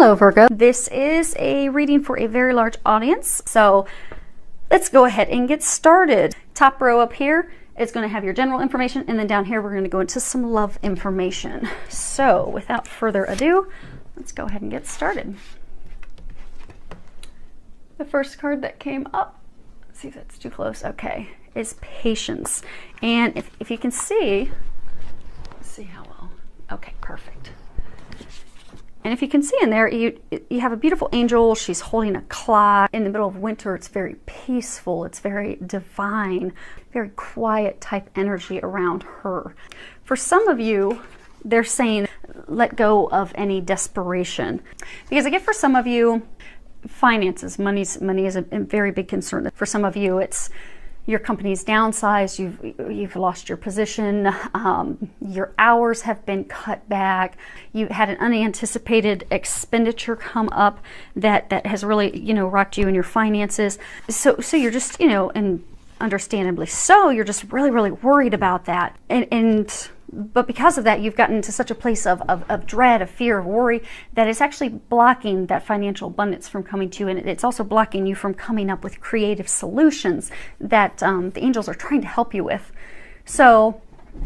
Hello Virgo. This is a reading for a very large audience, so let's go ahead and get started. Top row up here is going to have your general information, and then down here we're going to go into some love information. So without further ado, let's go ahead and get started. The first card that came up, let's see if that's too close, okay, is patience. And if you can see, let's see how well, okay, perfect. And if you can see in there, you have a beautiful angel. She's holding a clock. In the middle of winter, it's very peaceful. It's very divine, very quiet type energy around her. For some of you, they're saying, let go of any desperation. Because I get for some of you, finances, money is a very big concern. For some of you, it's your company's downsized, you've lost your position, your hours have been cut back, you had an unanticipated expenditure come up that has really, rocked you in your finances. So you're just, and understandably so, you're just really worried about that. But because of that, you've gotten to such a place of dread, of fear, of worry, that it's actually blocking that financial abundance from coming to you. And it's also blocking you from coming up with creative solutions that the angels are trying to help you with. So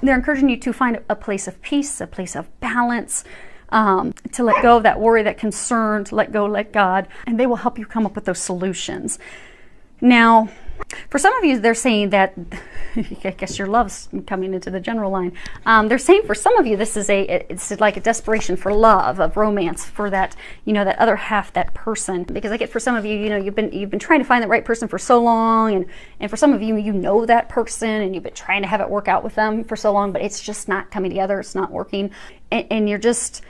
they're encouraging you to find a place of peace, a place of balance, to let go of that worry, that concern, to let go, let God, and they will help you come up with those solutions. Now, for some of you, they're saying that, I guess your love's coming into the general line. They're saying for some of you, it's like a desperation for love, of romance, for that, that other half, that person. Because I get for some of you, you've been trying to find the right person for so long, and for some of you, that person, and you've been trying to have it work out with them for so long, but it's just not coming together. It's not working, and you've just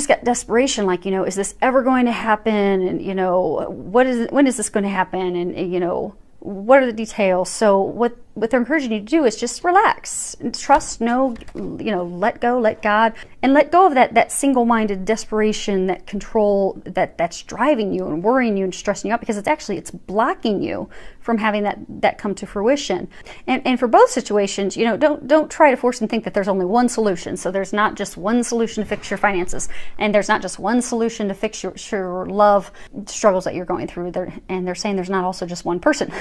got desperation, like, is this ever going to happen? And when is this going to happen? And what are the details? So what they're encouraging you to do is just relax, trust, let go, let God, and let go of that single-minded desperation, that control that's driving you and worrying you and stressing you out, because it's blocking you from having that come to fruition. And for both situations, don't try to force and think that there's only one solution. So there's not just one solution to fix your finances, and there's not just one solution to fix your love struggles that you're going through. They're saying there's not also just one person.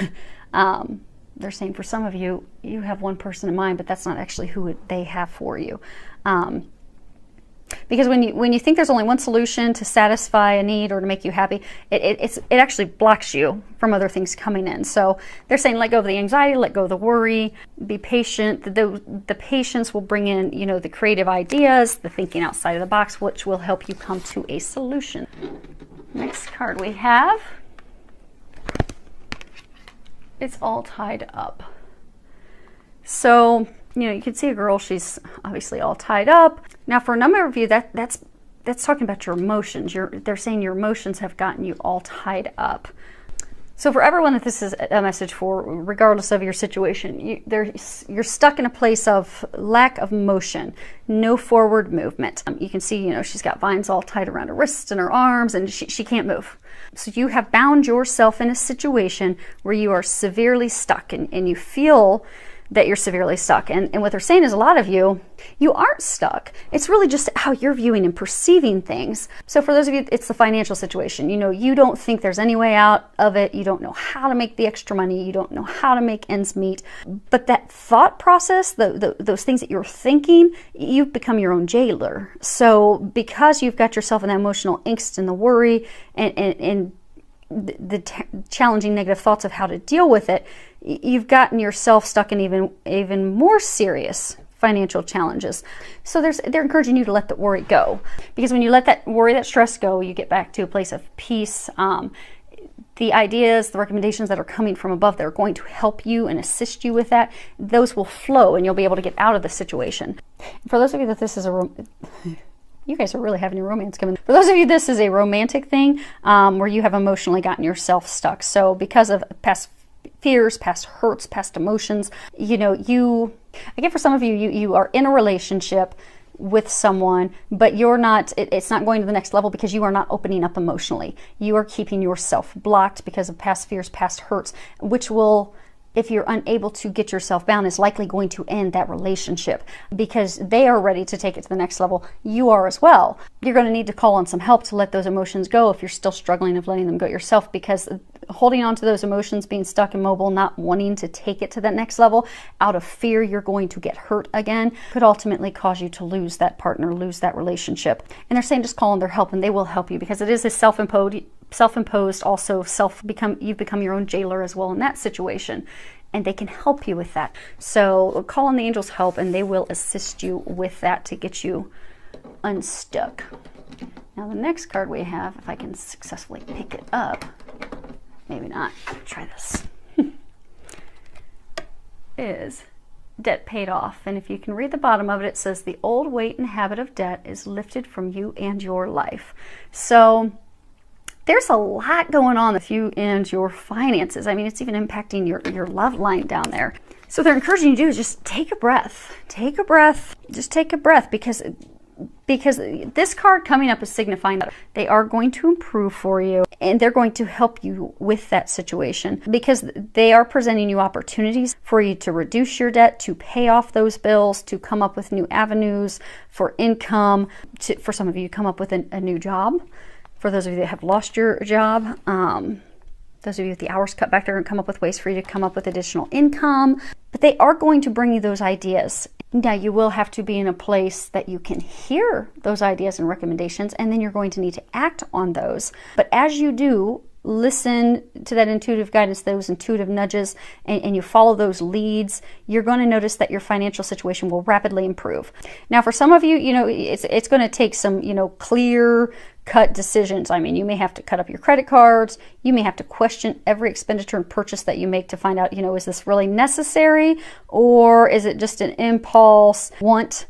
They're saying for some of you, you have one person in mind, but that's not actually who they have for you. Because when you think there's only one solution to satisfy a need or to make you happy, it actually blocks you from other things coming in. So they're saying let go of the anxiety, let go of the worry, be patient. The patience will bring in, the creative ideas, the thinking outside of the box, which will help you come to a solution. Next card we have, it's all tied up. So, you can see a girl, she's obviously all tied up. Now, for a number of you, that's talking about your emotions. They're saying your emotions have gotten you all tied up. So for everyone that this is a message for, regardless of your situation, you're stuck in a place of lack of motion, no forward movement. You can see, she's got vines all tied around her wrists and her arms, and she can't move. So you have bound yourself in a situation where you are severely stuck, and you feel that you're severely stuck. And what they're saying is a lot of you aren't stuck. It's really just how you're viewing and perceiving things. So for those of you, it's the financial situation. You don't think there's any way out of it. You don't know how to make the extra money. You don't know how to make ends meet. But that thought process, those things that you're thinking, you've become your own jailer. So because you've got yourself in that emotional angst and the worry and the challenging negative thoughts of how to deal with it, you've gotten yourself stuck in even more serious financial challenges. So they're encouraging you to let the worry go, because when you let that worry, that stress go, you get back to a place of peace. The ideas, the recommendations that are coming from above that are going to help you and assist you with that, those will flow, and you'll be able to get out of the situation. For those of you that this is you guys are really having your romance coming. For those of you, this is a romantic thing where you have emotionally gotten yourself stuck. So because of past fears, past hurts, past emotions, I get for some of you, you are in a relationship with someone, but it's not going to the next level because you are not opening up emotionally. You are keeping yourself blocked because of past fears, past hurts, which will if you're unable to get yourself bound, is likely going to end that relationship, because they are ready to take it to the next level. You are as well. You're going to need to call on some help to let those emotions go if you're still struggling of letting them go yourself, because holding on to those emotions, being stuck immobile, not wanting to take it to that next level out of fear you're going to get hurt again, could ultimately cause you to lose that partner, lose that relationship. And they're saying just call on their help and they will help you, because it is a self-imposed, also you've become your own jailer as well in that situation, and they can help you with that. So call on the angels' help and they will assist you with that to get you unstuck. Now the next card we have, if I can successfully pick it up, maybe not, try this, is debt paid off. And if you can read the bottom of it, it says the old weight and habit of debt is lifted from you and your life. So there's a lot going on with you and your finances. I mean, it's even impacting your love line down there. So what they're encouraging you to do is just take a breath. Take a breath. Just take a breath, because this card coming up is signifying that they are going to improve for you and they're going to help you with that situation, because they are presenting you opportunities for you to reduce your debt, to pay off those bills, to come up with new avenues for income, for some of you come up with a new job. For those of you that have lost your job, those of you with the hours cut back, they're going to come up with ways for you to come up with additional income. But they are going to bring you those ideas. Now, you will have to be in a place that you can hear those ideas and recommendations, and then you're going to need to act on those. But as you do, listen to that intuitive guidance, those intuitive nudges, and you follow those leads, you're going to notice that your financial situation will rapidly improve. Now, for some of you, it's going to take some, clear cut decisions. I mean, you may have to cut up your credit cards. You may have to question every expenditure and purchase that you make to find out, is this really necessary, or is it just an impulse want?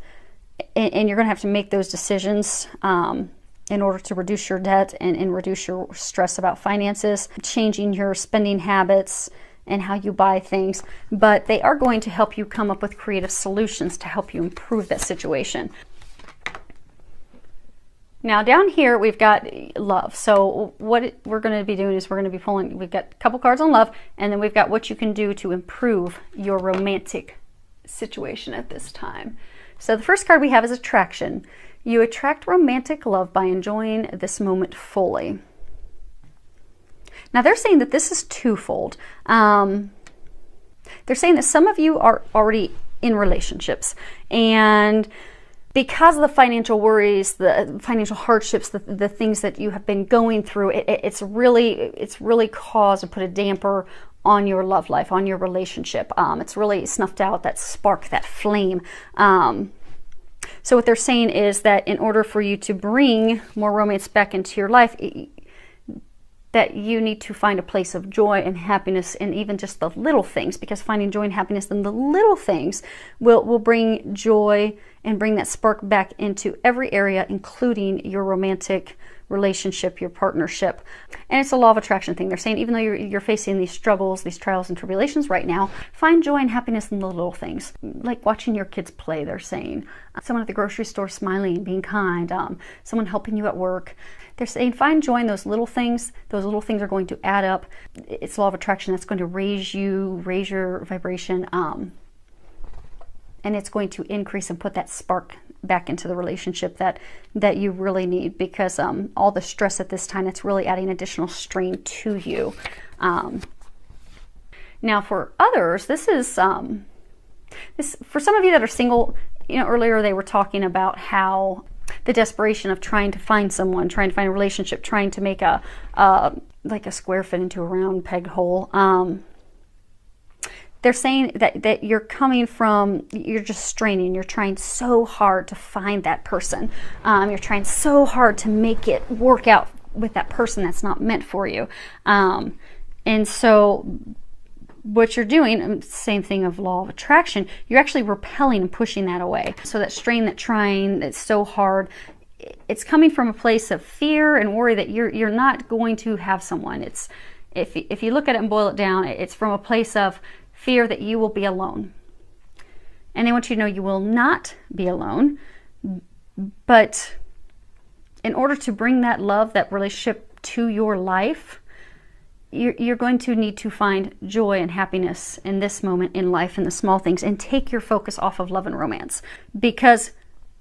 And you're going to have to make those decisions in order to reduce your debt and reduce your stress about finances, changing your spending habits and how you buy things. But they are going to help you come up with creative solutions to help you improve that situation. Now down here we've got love. So what we're going to be doing is we're going to be pulling, we've got a couple cards on love, and then we've got what you can do to improve your romantic situation at this time. So the first card we have is attraction. You attract romantic love by enjoying this moment fully. Now they're saying that this is twofold. They're saying that some of you are already in relationships, and because of the financial worries, the financial hardships, the things that you have been going through, it's really caused and put a damper on your love life, on your relationship. It's really snuffed out that spark, that flame. So what they're saying is that in order for you to bring more romance back into your life, that you need to find a place of joy and happiness in even just the little things, because finding joy and happiness in the little things will bring joy and bring that spark back into every area, including your romantic relationship, your partnership. And it's a law of attraction thing. They're saying even though you're facing these struggles, these trials and tribulations right now, find joy and happiness in the little things, like watching your kids play. They're saying someone at the grocery store smiling, being kind, someone helping you at work. They're saying find joy in those little things. Those little things are going to add up. It's law of attraction. That's going to raise your vibration, and it's going to increase and put that spark back into the relationship that you really need, because all the stress at this time, it's really adding additional strain to you. Now for others, this is for some of you that are single. Earlier they were talking about how the desperation of trying to find someone, trying to find a relationship, trying to make like a square fit into a round peg hole. They're saying that you're coming from, you're just straining, you're trying so hard to find that person. You're trying so hard to make it work out with that person that's not meant for you. And so what you're doing, same thing of law of attraction, you're actually repelling and pushing that away. So that strain, that trying, that's so hard, it's coming from a place of fear and worry that you're not going to have someone. It's if you look at it and boil it down, it's from a place of fear that you will be alone. And they want you to know you will not be alone. But in order to bring that love, that relationship to your life, you're going to need to find joy and happiness in this moment in life, in the small things, and take your focus off of love and romance. Because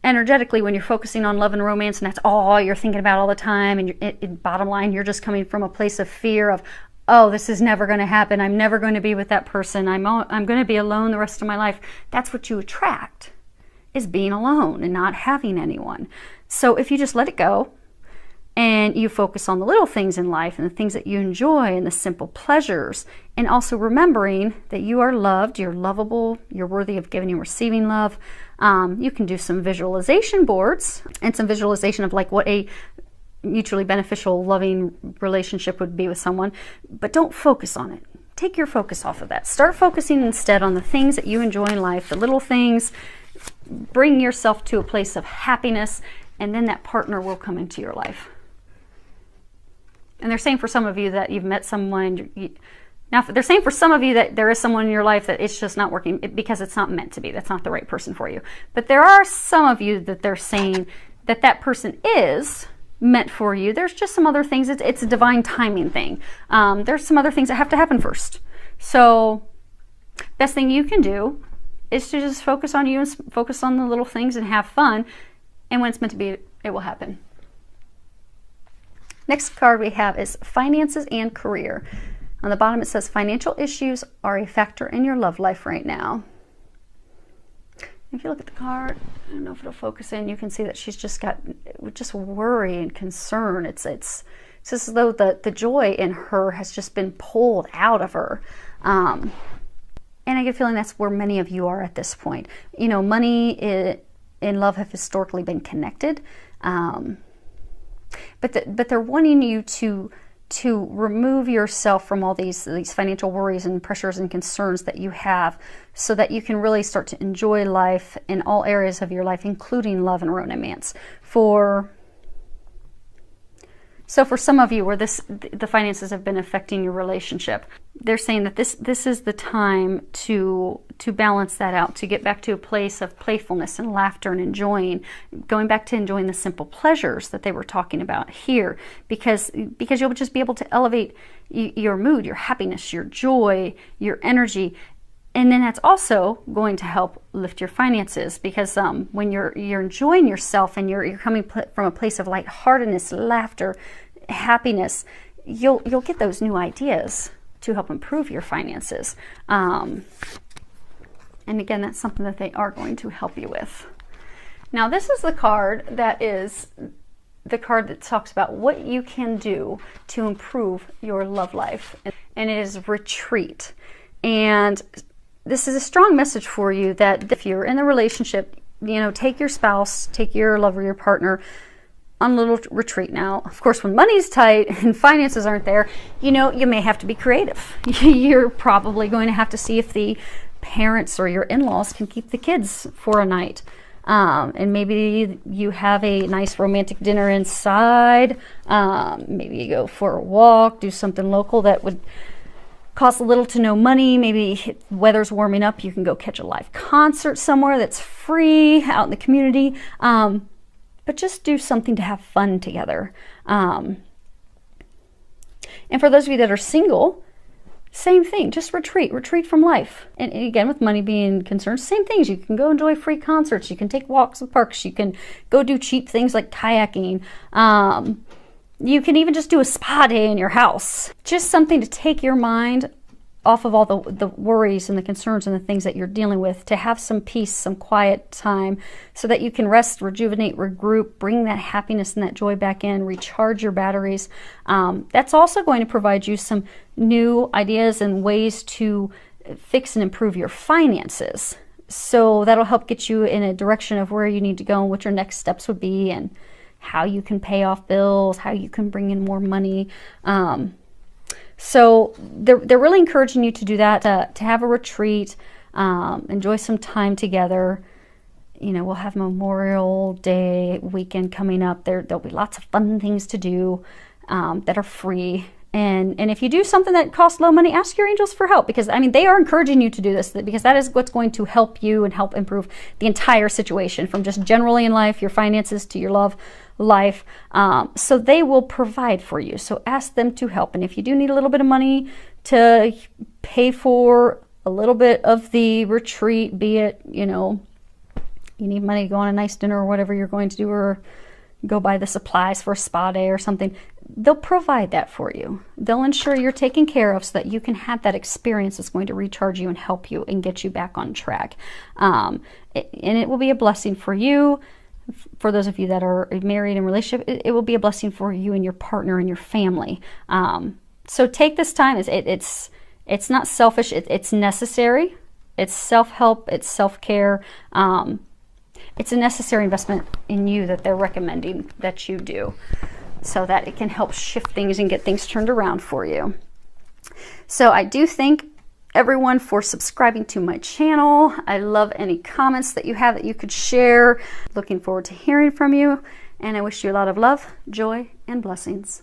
energetically, when you're focusing on love and romance and that's all you're thinking about all the time, and bottom line, you're just coming from a place of fear of, oh, this is never going to happen, I'm never going to be with that person, I'm going to be alone the rest of my life. That's what you attract, is being alone and not having anyone. So if you just let it go, and you focus on the little things in life and the things that you enjoy and the simple pleasures, and also remembering that you are loved, you're lovable, you're worthy of giving and receiving love. You can do some visualization boards and some visualization of like what a mutually beneficial, loving relationship would be with someone, but don't focus on it. Take your focus off of that. Start focusing instead on the things that you enjoy in life, the little things. Bring yourself to a place of happiness, and then that partner will come into your life. And they're saying for some of you that you've met someone, now they're saying for some of you that there is someone in your life that it's just not working because it's not meant to be. That's not the right person for you. But there are some of you that they're saying that that person is meant for you. There's just some other things. It's a divine timing thing. There's some other things that have to happen first. So best thing you can do is to just focus on you and focus on the little things and have fun. And when it's meant to be, it will happen. Next card we have is finances and career. On the bottom it says financial issues are a factor in your love life right now. If you look at the card, I don't know if it'll focus in, you can see that she's just got just worry and concern. It's as though the joy in her has just been pulled out of her. And I get a feeling that's where many of you are at this point. You know, money and love have historically been connected. But they're wanting you to remove yourself from all these financial worries and pressures and concerns that you have, so that you can really start to enjoy life in all areas of your life, including love and romance. So for some of you where the finances have been affecting your relationship, they're saying that this is the time to balance that out, to get back to a place of playfulness and laughter and going back to enjoying the simple pleasures that they were talking about here, because you'll just be able to elevate your mood, your happiness, your joy, your energy. And then that's also going to help lift your finances, because when you're enjoying yourself and you're coming from a place of lightheartedness, laughter, happiness, you'll get those new ideas to help improve your finances. And again, that's something that they are going to help you with. Now, this is the card that talks about what you can do to improve your love life, and it is retreat. And this is a strong message for you that if you're in a relationship, you know, take your spouse, take your lover, your partner on a little retreat. Now, of course, when money's tight and finances aren't there, you know, you may have to be creative. You're probably going to have to see if the parents or your in-laws can keep the kids for a night. And maybe you have a nice romantic dinner inside. Maybe you go for a walk, do something local that would cost little to no money. Maybe weather's warming up, you can go catch a live concert somewhere that's free out in the community. But just do something to have fun together. And for those of you that are single, same thing, just retreat from life. And again, with money being concerned, same things. You can go enjoy free concerts, you can take walks in parks, you can go do cheap things like kayaking. You can even just do a spa day in your house. Just something to take your mind off of all the worries and the concerns and the things that you're dealing with, to have some peace, some quiet time, so that you can rest, rejuvenate, regroup, bring that happiness and that joy back in, recharge your batteries. That's also going to provide you some new ideas and ways to fix and improve your finances. So that'll help get you in a direction of where you need to go and what your next steps would be, and how you can pay off bills, how you can bring in more money. So they're really encouraging you to do that, to have a retreat, enjoy some time together. You know, we'll have Memorial Day weekend coming up. There'll be lots of fun things to do that are free. And if you do something that costs low money, ask your angels for help, because I mean, they are encouraging you to do this, because that is what's going to help you and help improve the entire situation, from just generally in life, your finances, to your love life. So they will provide for you. So ask them to help. And if you do need a little bit of money to pay for a little bit of the retreat, be it, you know, you need money to go on a nice dinner or whatever you're going to do, or go buy the supplies for a spa day or something, they'll provide that for you. They'll ensure you're taken care of so that you can have that experience that's going to recharge you and help you and get you back on track. And it will be a blessing for you. For those of you that are married in relationship, it will be a blessing for you and your partner and your family. So take this time. It's not selfish. It's necessary. It's self-help. It's self-care. It's a necessary investment in you that they're recommending that you do, so that it can help shift things and get things turned around for you. So I do thank everyone for subscribing to my channel. I love any comments that you have that you could share. Looking forward to hearing from you, and I wish you a lot of love, joy, and blessings.